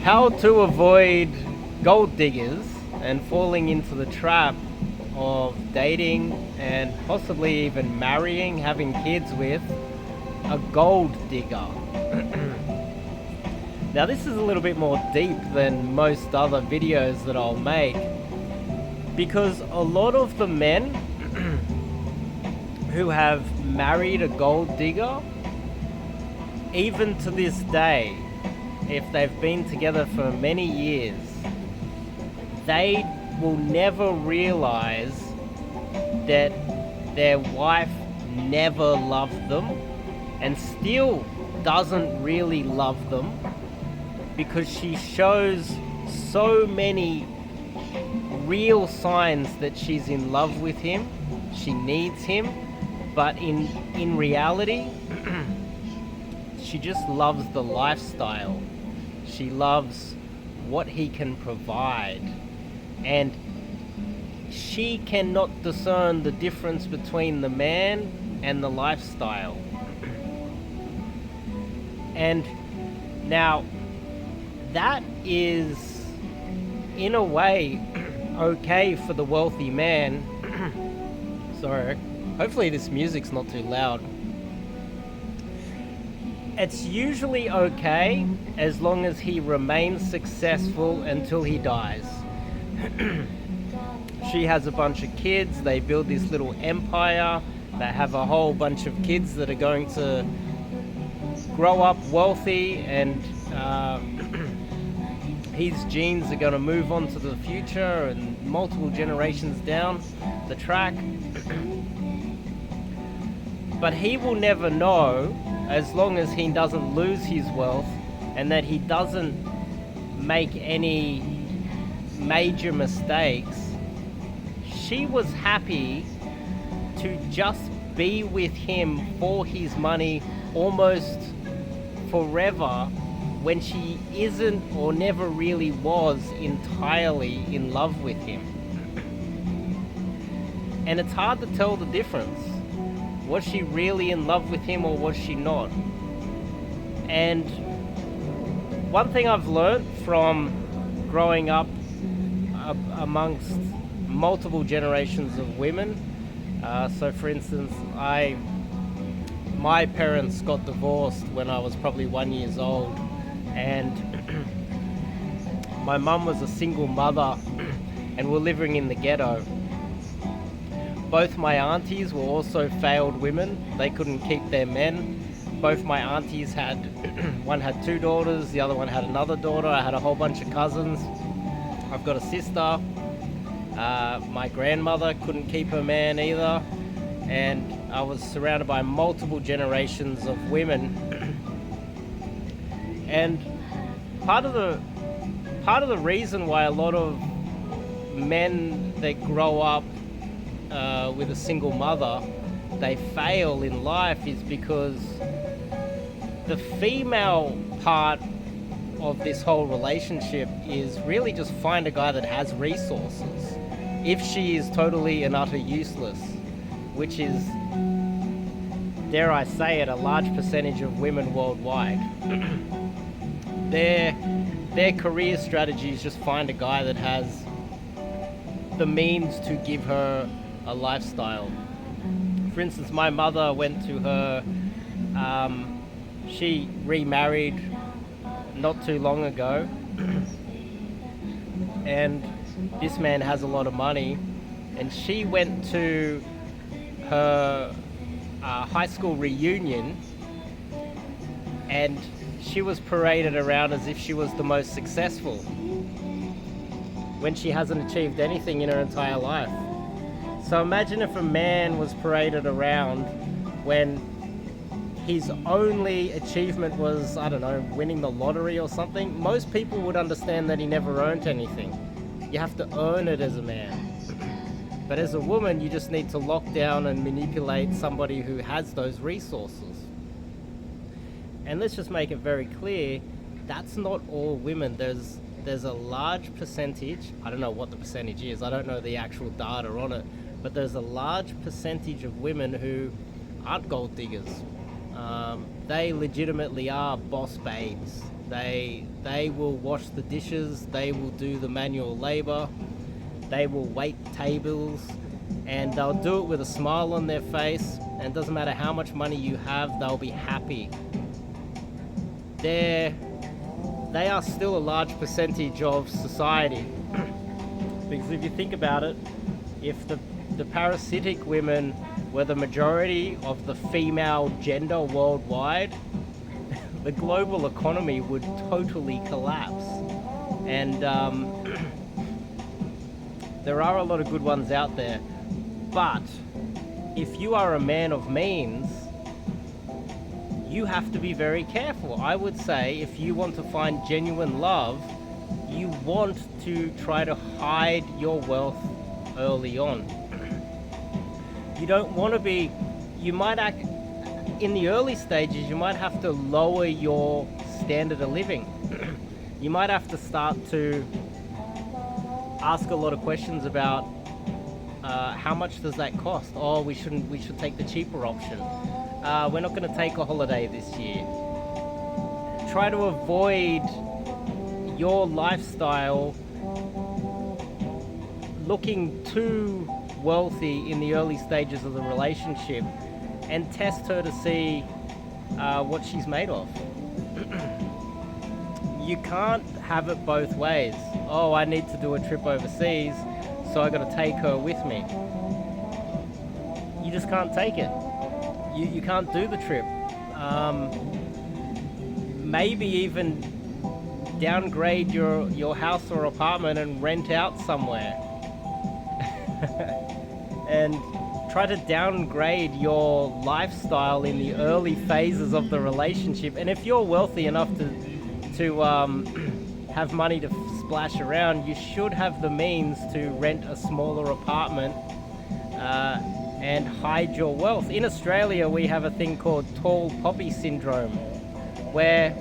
How to avoid gold diggers and falling into the trap of dating and possibly even marrying, having kids with a gold digger. Now, this is a little bit more deep than most other videos that I'll make because a lot of the men who have married a gold digger, even to this day, if they've been together for many years, they will never realize that their wife never loved them and still doesn't really love them because she shows so many real signs that she's in love with him, she needs him, but in reality, she just loves the lifestyle. She loves what he can provide. And she cannot discern the difference between the man and the lifestyle. And now, that is, in a way, okay for the wealthy man. Sorry, hopefully this music's not too loud. It's usually okay as long as he remains successful until he dies. She has a bunch of kids, they build this little empire, they have a whole bunch of kids that are going to grow up wealthy, and his genes are going to move on to the future and multiple generations down the track. But he will never know, as long as he doesn't lose his wealth and that he doesn't make any major mistakes. She was happy to just be with him for his money almost forever, when she isn't or never really was entirely in love with him. And it's hard to tell the difference. Was she really in love with him or was she not? And one thing I've learned from growing up amongst multiple generations of women, so for instance, my parents got divorced when I was probably 1 year old, and my mum was a single mother and we're living in the ghetto. Both my aunties were also failed women. They couldn't keep their men. Both my aunties had, one had 2 daughters, the other one had another daughter. I had a whole bunch of cousins. I've got a sister. My grandmother couldn't keep her man either. And I was surrounded by multiple generations of women. And part of the reason why a lot of men that grow up with a single mother, they fail in life, is because the female part of this whole relationship is really just find a guy that has resources. If she is totally and utter useless, which is, dare I say it, a large percentage of women worldwide, their career strategy is just find a guy that has the means to give her a lifestyle. For instance, my mother went to her, she remarried not too long ago, and this man has a lot of money, and she went to her high school reunion, and she was paraded around as if she was the most successful when she hasn't achieved anything in her entire life. So imagine if a man was paraded around when his only achievement was, I don't know, winning the lottery or something. Most people would understand that he never earned anything. You have to earn it as a man. But as a woman, you just need to lock down and manipulate somebody who has those resources. And let's just make it very clear, that's not all women. There's a large percentage, I don't know what the percentage is, I don't know the actual data on it, but there's a large percentage of women who aren't gold diggers. They legitimately are boss babes. They will wash the dishes, they will do the manual labor, they will wait tables, and they'll do it with a smile on their face, and it doesn't matter how much money you have, they'll be happy. They are still a large percentage of society. Because if you think about it, if the parasitic women were the majority of the female gender worldwide, the global economy would totally collapse. And there are a lot of good ones out there. But if you are a man of means, you have to be very careful. I would say if you want to find genuine love, you want to try to hide your wealth early on. You don't want to be, you might act, in the early stages, you might have to lower your standard of living. You might have to start to ask a lot of questions about how much does that cost? Oh, we should take the cheaper option. We're not going to take a holiday this year. Try to avoid your lifestyle looking too wealthy in the early stages of the relationship, and test her to see what she's made of. You can't have it both ways. Oh, I need to do a trip overseas, so I got to take her with me. You just can't take it. You can't do the trip. Maybe even downgrade your house or apartment and rent out somewhere. And try to downgrade your lifestyle in the early phases of the relationship. And if you're wealthy enough to have money to splash around, you should have the means to rent a smaller apartment and hide your wealth. In Australia, we have a thing called tall poppy syndrome, where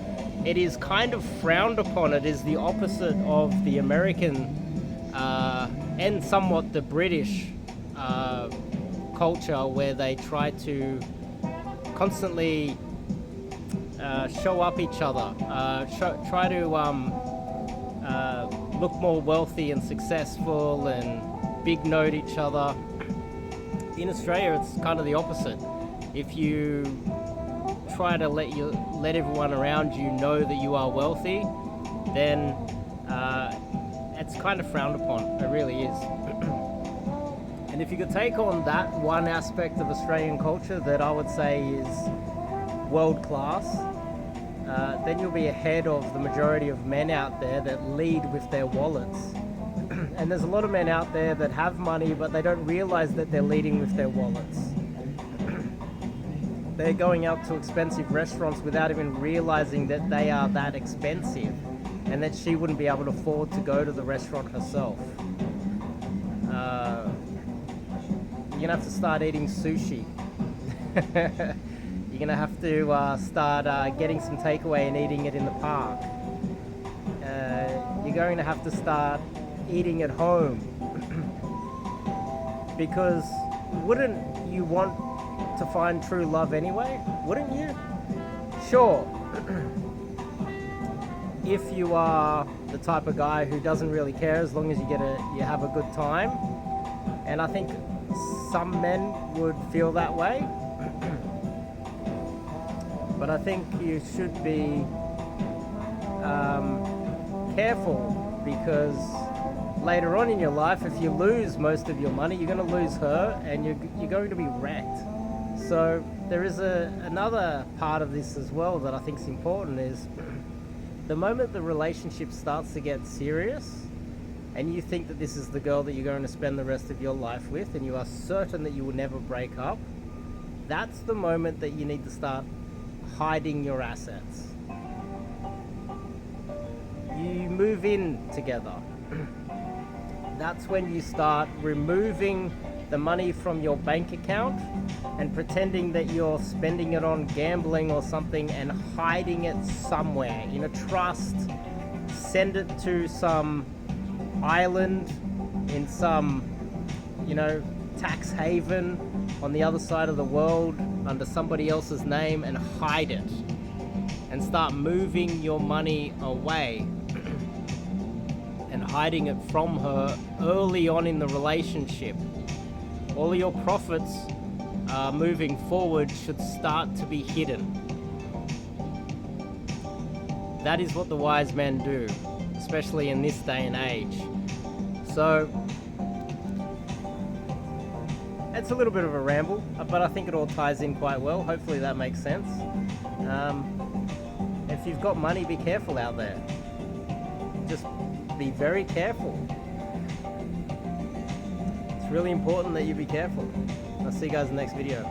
it is kind of frowned upon. It is the opposite of the American and somewhat the British culture, where they try to constantly show up each other, try to look more wealthy and successful and big note each other. In Australia, it's kind of the opposite. If you try to let everyone around you know that you are wealthy, then it's kind of frowned upon. It really is. And if you could take on that one aspect of Australian culture that I would say is world class, then you'll be ahead of the majority of men out there that lead with their wallets. And there's a lot of men out there that have money, but they don't realize that they're leading with their wallets. They're going out to expensive restaurants without even realizing that they are that expensive, and that she wouldn't be able to afford to go to the restaurant herself. You're gonna have to start eating sushi. You're gonna have to start getting some takeaway and eating it in the park. You're going to have to start eating at home. Because wouldn't you want to find true love anyway? Wouldn't you? Sure. If you are the type of guy who doesn't really care as long as you have a good time, and I think some men would feel that way, but I think you should be careful, because later on in your life, if you lose most of your money, you're going to lose her, and you're going to be wrecked. So there is another part of this as well that I think is important, is the moment the relationship starts to get serious and you think that this is the girl that you're going to spend the rest of your life with, and you are certain that you will never break up, that's the moment that you need to start hiding your assets. You move in together. That's when you start removing the money from your bank account and pretending that you're spending it on gambling or something, and hiding it somewhere in a trust. Send it to some island in some, tax haven on the other side of the world under somebody else's name, and hide it. and start moving your money away and hiding it from her early on in the relationship. All of your profits moving forward should start to be hidden. That is what the wise men do, especially in this day and age. So it's a little bit of a ramble, but I think it all ties in quite well. Hopefully that makes sense. If you've got money, be careful out there. Just be very careful. It's really important that you be careful. I'll see you guys in the next video.